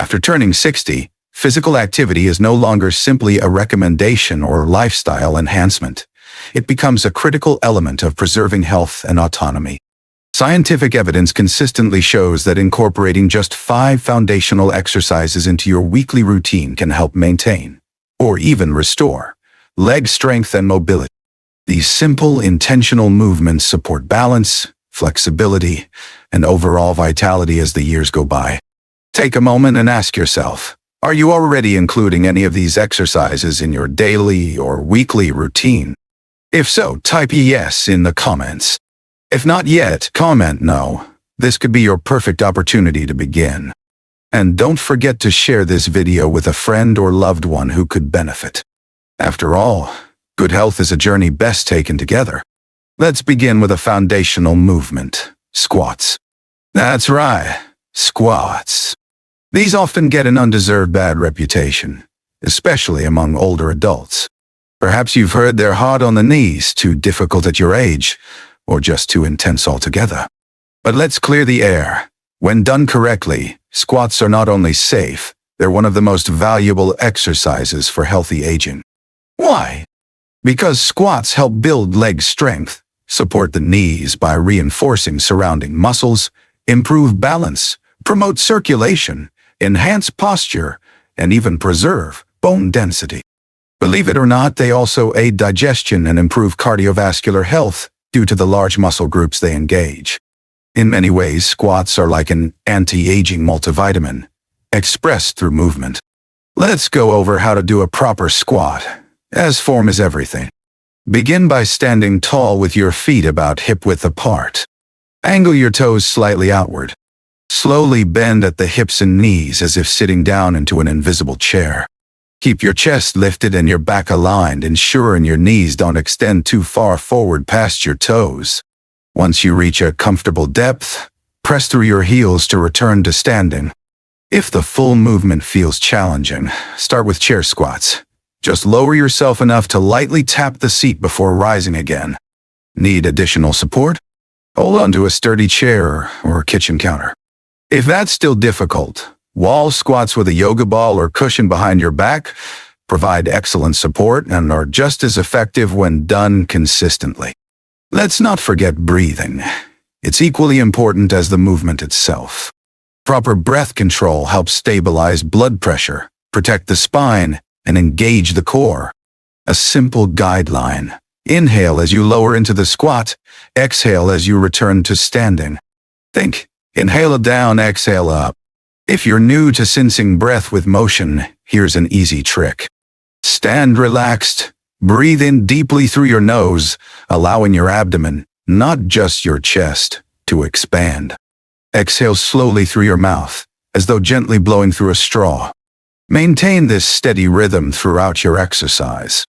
After turning 60, physical activity is no longer simply a recommendation or lifestyle enhancement. It becomes a critical element of preserving health and autonomy. Scientific evidence consistently shows that incorporating just 5 foundational exercises into your weekly routine can help maintain, or even restore, leg strength and mobility. These simple, intentional movements support balance, flexibility, and overall vitality as the years go by. Take a moment and ask yourself, are you already including any of these exercises in your daily or weekly routine? If so, type yes in the comments. If not yet, comment no. This could be your perfect opportunity to begin. And don't forget to share this video with a friend or loved one who could benefit. After all, good health is a journey best taken together. Let's begin with a foundational movement, squats. That's right, squats. These often get an undeserved bad reputation, especially among older adults. Perhaps you've heard they're hard on the knees, too difficult at your age, or just too intense altogether. But let's clear the air. When done correctly, squats are not only safe, they're one of the most valuable exercises for healthy aging. Why? Because squats help build leg strength, support the knees by reinforcing surrounding muscles, improve balance, promote circulation, enhance posture, and even preserve bone density. Believe it or not, they also aid digestion and improve cardiovascular health due to the large muscle groups they engage. In many ways, squats are like an anti-aging multivitamin, expressed through movement. Let's go over how to do a proper squat, as form is everything. Begin by standing tall with your feet about hip-width apart. Angle your toes slightly outward. Slowly bend at the hips and knees as if sitting down into an invisible chair. Keep your chest lifted and your back aligned, ensuring your knees don't extend too far forward past your toes. Once you reach a comfortable depth, press through your heels to return to standing. If the full movement feels challenging, start with chair squats. Just lower yourself enough to lightly tap the seat before rising again. Need additional support? Hold on to a sturdy chair or kitchen counter. If that's still difficult, wall squats with a yoga ball or cushion behind your back provide excellent support and are just as effective when done consistently. Let's not forget breathing. It's equally important as the movement itself. Proper breath control helps stabilize blood pressure, protect the spine, and engage the core. A simple guideline. Inhale as you lower into the squat, exhale as you return to standing. Think, inhale down, exhale up. If you're new to sensing breath with motion, here's an easy trick. Stand relaxed, breathe in deeply through your nose, allowing your abdomen, not just your chest, to expand. Exhale slowly through your mouth, as though gently blowing through a straw. Maintain this steady rhythm throughout your exercise.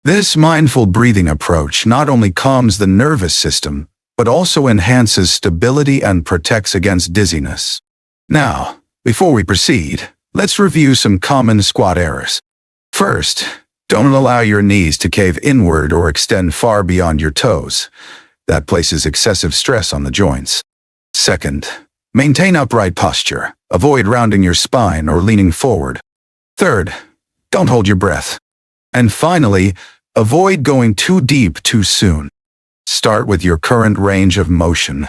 This mindful breathing approach not only calms the nervous system, but also enhances stability and protects against dizziness. Now, before we proceed, let's review some common squat errors. First, don't allow your knees to cave inward or extend far beyond your toes. That places excessive stress on the joints. Second, maintain upright posture. Avoid rounding your spine or leaning forward. Third, don't hold your breath. And finally, avoid going too deep too soon. Start with your current range of motion.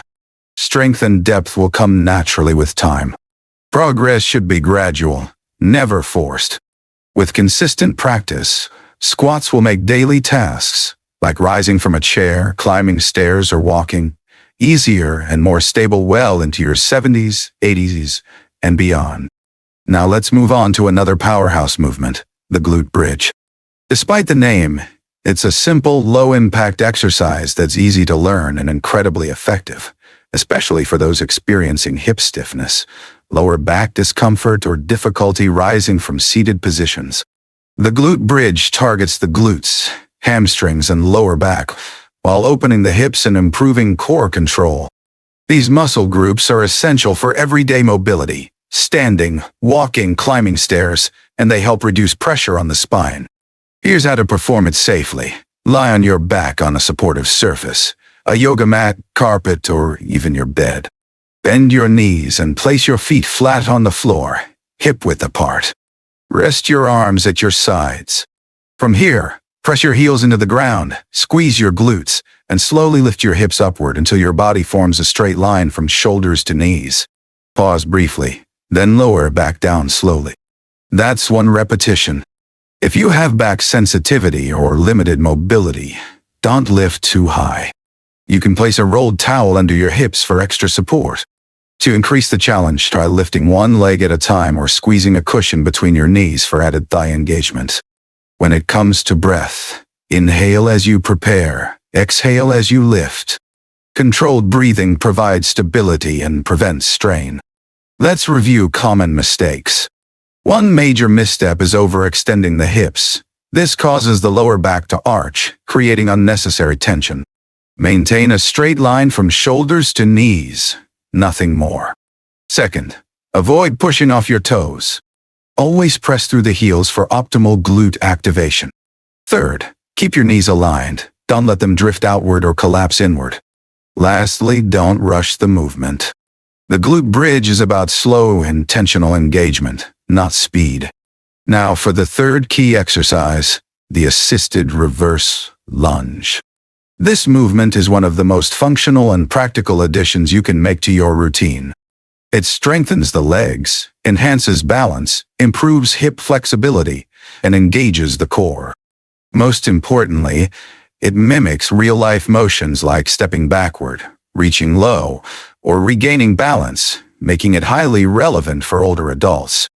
Strength and depth will come naturally with time. Progress should be gradual, never forced. With consistent practice, squats will make daily tasks, like rising from a chair, climbing stairs, or walking, easier and more stable well into your 70s, 80s, and beyond. Now let's move on to another powerhouse movement, the glute bridge. Despite the name, it's a simple, low-impact exercise that's easy to learn and incredibly effective, especially for those experiencing hip stiffness, lower back discomfort, or difficulty rising from seated positions. The glute bridge targets the glutes, hamstrings, and lower back, while opening the hips and improving core control. These muscle groups are essential for everyday mobility, standing, walking, climbing stairs, and they help reduce pressure on the spine. Here's how to perform it safely. Lie on your back on a supportive surface, a yoga mat, carpet, or even your bed. Bend your knees and place your feet flat on the floor, hip-width apart. Rest your arms at your sides. From here, press your heels into the ground, squeeze your glutes, and slowly lift your hips upward until your body forms a straight line from shoulders to knees. Pause briefly, then lower back down slowly. That's 1 repetition. If you have back sensitivity or limited mobility, don't lift too high. You can place a rolled towel under your hips for extra support. To increase the challenge, try lifting 1 leg at a time or squeezing a cushion between your knees for added thigh engagement. When it comes to breath, inhale as you prepare, exhale as you lift. Controlled breathing provides stability and prevents strain. Let's review common mistakes. 1 major misstep is overextending the hips. This causes the lower back to arch, creating unnecessary tension. Maintain a straight line from shoulders to knees, nothing more. Second, avoid pushing off your toes. Always press through the heels for optimal glute activation. Third, keep your knees aligned. Don't let them drift outward or collapse inward. Lastly, don't rush the movement. The glute bridge is about slow, intentional engagement, not speed. Now for the third key exercise, the assisted reverse lunge. This movement is one of the most functional and practical additions you can make to your routine. It strengthens the legs, enhances balance, improves hip flexibility, and engages the core. Most importantly, it mimics real-life motions like stepping backward, reaching low, or regaining balance, making it highly relevant for older adults.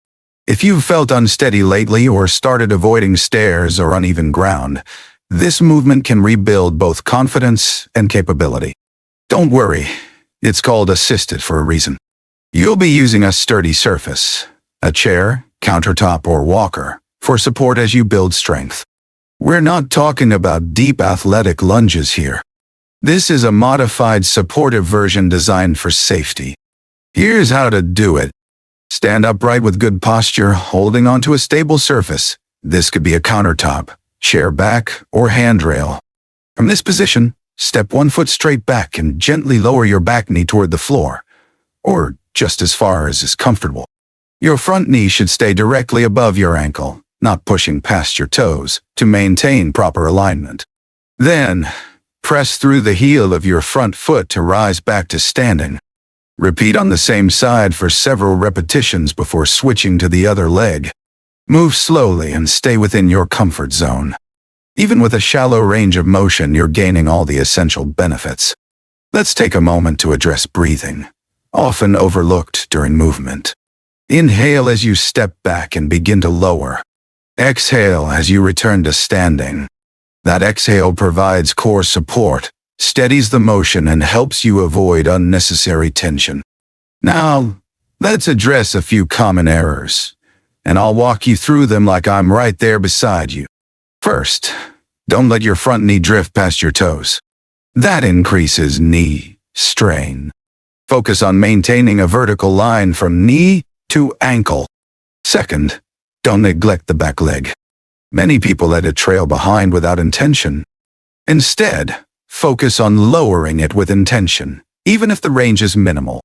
If you've felt unsteady lately or started avoiding stairs or uneven ground, this movement can rebuild both confidence and capability. Don't worry, it's called assisted for a reason. You'll be using a sturdy surface, a chair, countertop, or walker, for support as you build strength. We're not talking about deep athletic lunges here. This is a modified supportive version designed for safety. Here's how to do it. Stand upright with good posture, holding onto a stable surface. This could be a countertop, chair back, or handrail. From this position, step 1 foot straight back and gently lower your back knee toward the floor, or just as far as is comfortable. Your front knee should stay directly above your ankle, not pushing past your toes, to maintain proper alignment. Then, press through the heel of your front foot to rise back to standing. Repeat on the same side for several repetitions before switching to the other leg. Move slowly and stay within your comfort zone. Even with a shallow range of motion, you're gaining all the essential benefits. Let's take a moment to address breathing, often overlooked during movement. Inhale as you step back and begin to lower. Exhale as you return to standing. That exhale provides core support, steadies the motion, and helps you avoid unnecessary tension. Now, let's address a few common errors, and I'll walk you through them like I'm right there beside you. First, don't let your front knee drift past your toes. That increases knee strain. Focus on maintaining a vertical line from knee to ankle. Second, don't neglect the back leg. Many people let it trail behind without intention. Instead, focus on lowering it with intention, even if the range is minimal.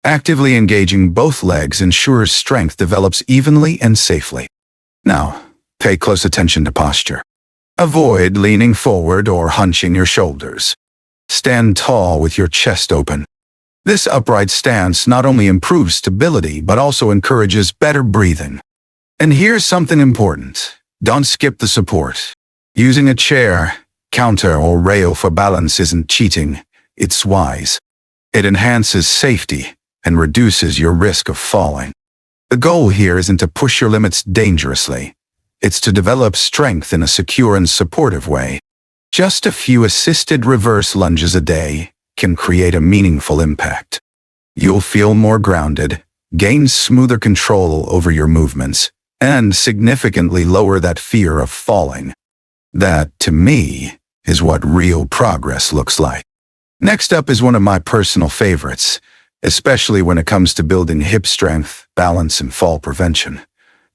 Actively engaging both legs ensures strength develops evenly and safely. Now, pay close attention to posture. Avoid leaning forward or hunching your shoulders. Stand tall with your chest open. This upright stance not only improves stability but also encourages better breathing. And here's something important. Don't skip the support. Using a chair, counter, or rail for balance isn't cheating, it's wise. It enhances safety and reduces your risk of falling. The goal here isn't to push your limits dangerously. It's to develop strength in a secure and supportive way. Just a few assisted reverse lunges a day can create a meaningful impact. You'll feel more grounded, gain smoother control over your movements, and significantly lower that fear of falling. That, to me, is what real progress looks like. Next up is one of my personal favorites, especially when it comes to building hip strength, balance, and fall prevention: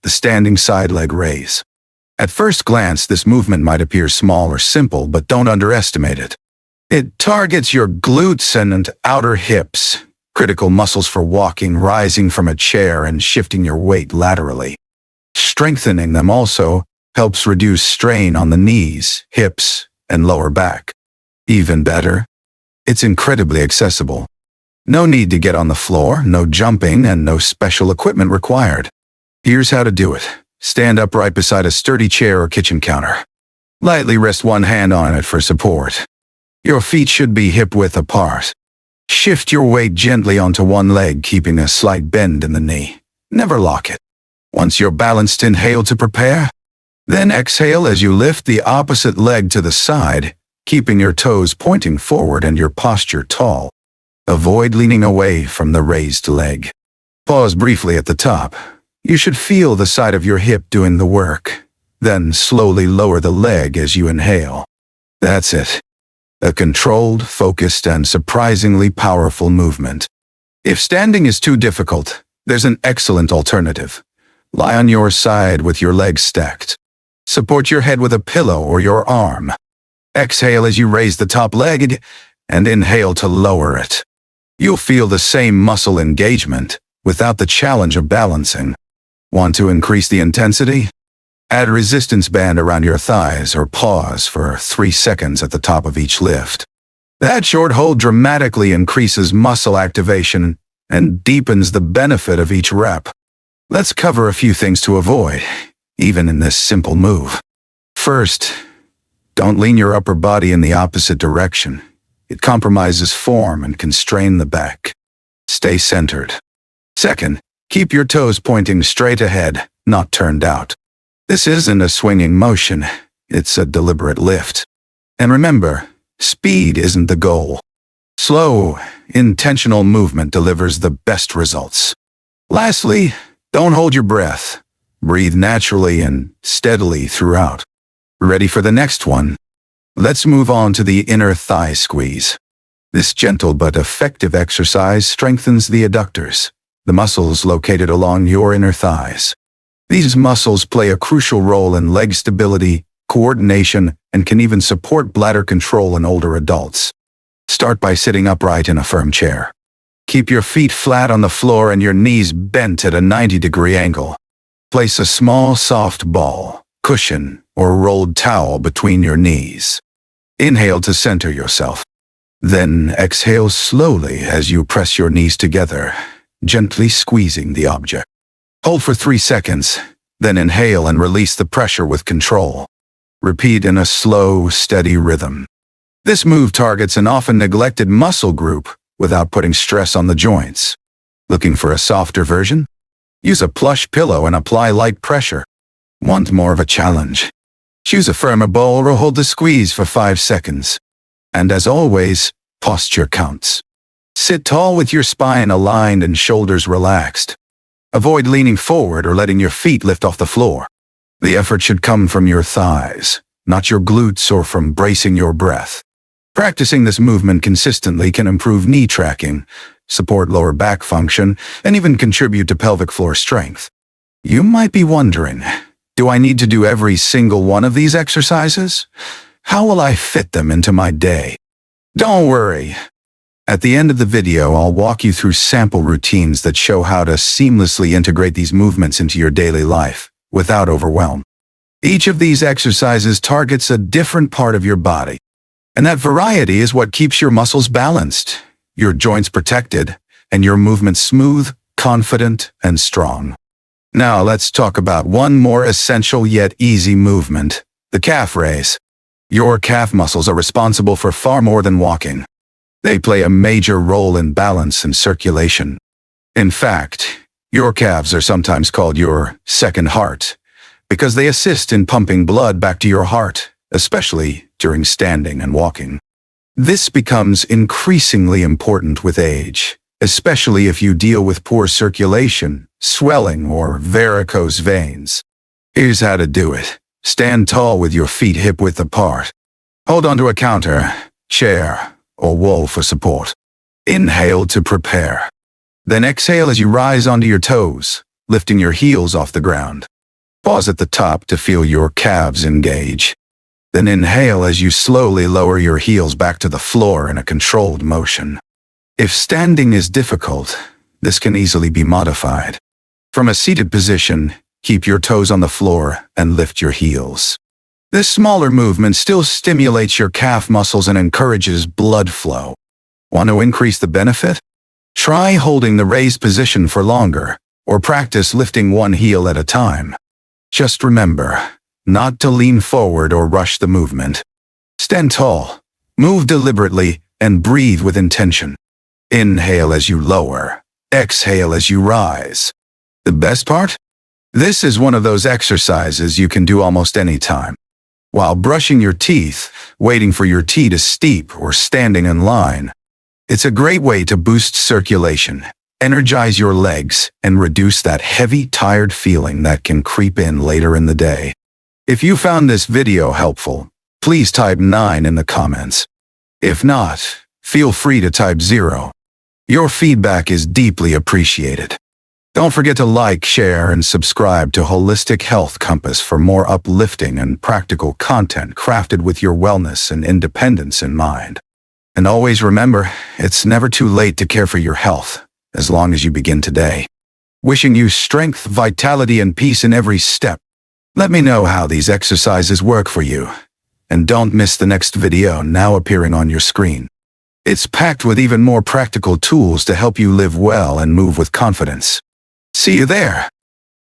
the standing side leg raise. At first glance, this movement might appear small or simple, but don't underestimate it. It targets your glutes and outer hips, critical muscles for walking, rising from a chair, and shifting your weight laterally. Strengthening them also helps reduce strain on the knees, hips, and lower back. Even better, it's incredibly accessible. No need to get on the floor, no jumping, and no special equipment required. Here's how to do it. Stand upright beside a sturdy chair or kitchen counter. Lightly rest one hand on it for support. Your feet should be hip-width apart. Shift your weight gently onto one leg, keeping a slight bend in the knee. Never lock it. Once you're balanced, inhale to prepare. Then exhale as you lift the opposite leg to the side, keeping your toes pointing forward and your posture tall. Avoid leaning away from the raised leg. Pause briefly at the top. You should feel the side of your hip doing the work. Then slowly lower the leg as you inhale. That's it. A controlled, focused, and surprisingly powerful movement. If standing is too difficult, there's an excellent alternative. Lie on your side with your legs stacked. Support your head with a pillow or your arm. Exhale as you raise the top leg and inhale to lower it. You'll feel the same muscle engagement without the challenge of balancing. Want to increase the intensity? Add a resistance band around your thighs or pause for 3 seconds at the top of each lift. That short hold dramatically increases muscle activation and deepens the benefit of each rep. Let's cover a few things to avoid, even in this simple move. First, don't lean your upper body in the opposite direction. It compromises form and can strain the back. Stay centered. Second, keep your toes pointing straight ahead, not turned out. This isn't a swinging motion, it's a deliberate lift. And remember, speed isn't the goal. Slow, intentional movement delivers the best results. Lastly, don't hold your breath. Breathe naturally and steadily throughout. Ready for the next one? Let's move on to the inner thigh squeeze. This gentle but effective exercise strengthens the adductors, the muscles located along your inner thighs. These muscles play a crucial role in leg stability, coordination, and can even support bladder control in older adults. Start by sitting upright in a firm chair. Keep your feet flat on the floor and your knees bent at a 90-degree angle. Place a small, soft ball, cushion, or rolled towel between your knees. Inhale to center yourself. Then exhale slowly as you press your knees together, gently squeezing the object. Hold for 3 seconds, then inhale and release the pressure with control. Repeat in a slow, steady rhythm. This move targets an often neglected muscle group without putting stress on the joints. Looking for a softer version? Use a plush pillow and apply light pressure. Want more of a challenge? Choose a firmer bowl or hold the squeeze for 5 seconds. And as always, posture counts. Sit tall with your spine aligned and shoulders relaxed. Avoid leaning forward or letting your feet lift off the floor. The effort should come from your thighs, not your glutes or from bracing your breath. Practicing this movement consistently can improve knee tracking, support lower back function, and even contribute to pelvic floor strength. You might be wondering, do I need to do every single one of these exercises? How will I fit them into my day? Don't worry. At the end of the video, I'll walk you through sample routines that show how to seamlessly integrate these movements into your daily life without overwhelm. Each of these exercises targets a different part of your body, and that variety is what keeps your muscles balanced, your joints protected, and your movements smooth, confident, and strong. Now let's talk about one more essential yet easy movement, the calf raise. Your calf muscles are responsible for far more than walking. They play a major role in balance and circulation. In fact, your calves are sometimes called your second heart because they assist in pumping blood back to your heart, especially during standing and walking. This becomes increasingly important with age, especially if you deal with poor circulation, swelling, or varicose veins. Here's how to do it. Stand tall with your feet hip-width apart. Hold onto a counter, chair, or wall for support. Inhale to prepare. Then exhale as you rise onto your toes, lifting your heels off the ground. Pause at the top to feel your calves engage. Then inhale as you slowly lower your heels back to the floor in a controlled motion. If standing is difficult, this can easily be modified. From a seated position, keep your toes on the floor and lift your heels. This smaller movement still stimulates your calf muscles and encourages blood flow. Want to increase the benefit? Try holding the raised position for longer, or practice lifting one heel at a time. Just remember, not to lean forward or rush the movement. Stand tall, move deliberately, and breathe with intention. Inhale as you lower, exhale as you rise. The best part? This is one of those exercises you can do almost any time. While brushing your teeth, waiting for your tea to steep, or standing in line. It's a great way to boost circulation, energize your legs, and reduce that heavy, tired feeling that can creep in later in the day. If you found this video helpful, please type 9 in the comments. If not, feel free to type 0. Your feedback is deeply appreciated. Don't forget to like, share, and subscribe to Holistic Health Compass for more uplifting and practical content crafted with your wellness and independence in mind. And always remember, it's never too late to care for your health, as long as you begin today. Wishing you strength, vitality, and peace in every step. Let me know how these exercises work for you. And don't miss the next video now appearing on your screen. It's packed with even more practical tools to help you live well and move with confidence. See you there.